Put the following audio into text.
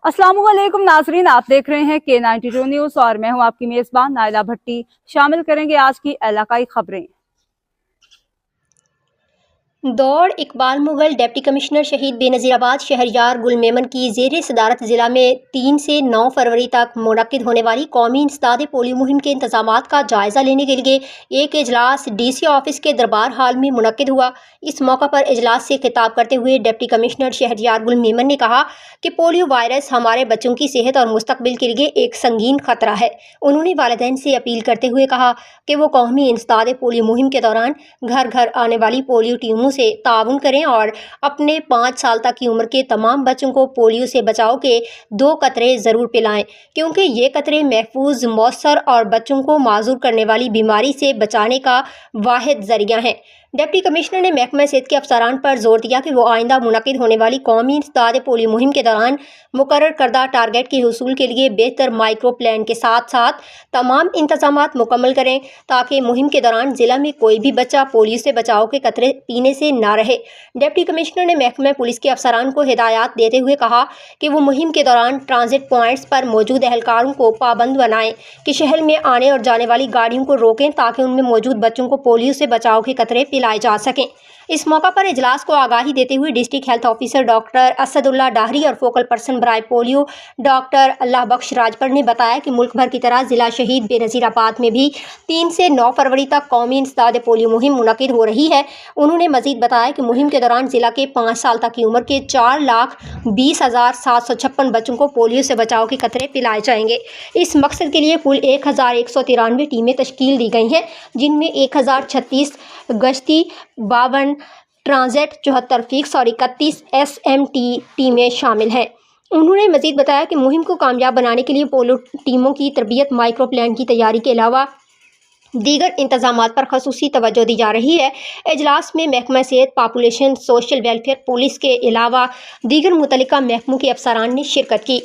अस्सलाम वालेकुम नाजरीन, आप देख रहे हैं K92 न्यूज़ और मैं हूं आपकी मेज़बान नाइला भट्टी। शामिल करेंगे आज की इलाकाई खबरें। दौड़ इकबाल मुगल डिप्टी कमिश्नर शहीद बेनज़ीराबाद शहरयार गुल मेमन की ज़ेर सदारत ज़िला में 3 से 9 फरवरी तक मुनक्किद होने वाली कौमी इंसदाद पोलियो मुहिम के इंतजामात का जायज़ा लेने के लिए एक इजलास DC ऑफिस के दरबार हाल में मुनक्किद हुआ। इस मौका पर इजलास से खिताब करते हुए डिप्टी कमिश्नर शहरयार गुल मेमन ने कहा कि पोलियो वायरस हमारे बच्चों की सेहत और मुस्तकबिल के लिए एक संगीन खतरा है। उन्होंने वालिदैन से अपील करते हुए कहा कि वो कौमी इंसदाद पोलियो मुहिम के दौरान घर घर आने वाली पोलियो टीमों से ताउन करें और अपने 5 साल तक की उम्र के तमाम बच्चों को पोलियो से बचाव के 2 कतरे ज़रूर पिलाएं, क्योंकि ये कतरे महफूज, मौसर और बच्चों को माजूर करने वाली बीमारी से बचाने का वाहिद ज़रिया हैं। डिप्टी कमिश्नर ने महकमा सेहत के अफसरान पर जोर दिया कि वो आइंदा मुनक्किद होने वाली कौमी इंसदाद पोलियो मुहिम के दौरान मुकर्रर करदा टारगेट के हुसूल के लिए बेहतर माइक्रो प्लान के साथ साथ तमाम इंतजामात मुकम्मल करें, ताकि मुहिम के दौरान ज़िला में कोई भी बच्चा पोलियो से बचाव के कतरे पीने से ना रहे। डिप्टी कमिश्नर ने महकमा पुलिस के अफसरान को हिदायत देते हुए कहा कि वो मुहिम के दौरान ट्रांजिट पॉइंट्स पर मौजूद एहलकारों को पाबंद बनाएं कि शहर में आने और जाने वाली गाड़ियों को रोकें, ताकि उनमें मौजूद बच्चों को पोलियो से बचाव के कतरे पिलाए जा सकें। इस मौका पर इजलास को आगाही देते हुए district health officer doctor Asadullah Dahri और फोकल पर्सन बराए पोलियो डॉक्टर अल्लाह बख्श राजपर ने बताया कि मुल्क भर की तरह ज़िला शहीद बेनज़ीराबाद में भी 3 से 9 फरवरी तक कौमी इंसदाद पोलियो मुहिम मुनक्किद हो रही है। उन्होंने मजीद बताया कि मुहिम के दौरान ज़िला के 5 साल तक की उम्र के 4,20,756 बच्चों को पोलियो से बचाव के कतरे पिलाए जाएंगे। इस मकसद के लिए कुल 1193 टीमें तश्कील दी गई हैं, जिनमें 1036 गश्ती, 52 ट्रांजिट, 74 फिक्स और 31 SMT टीमें शामिल हैं। उन्होंने मजीद बताया कि मुहिम को कामयाब बनाने के लिए पोलियो टीमों की तरबियत, माइक्रो प्लान की तैयारी के अलावा दीगर इंतजामात पर खसूसी तवज्जो दी जा रही है। इजलास में महकमा सेहत, पॉपुलेशन, सोशल वेलफेयर, पुलिस के अलावा दीगर मुतल्लिका महकमों के अफसरान ने शिरकत की।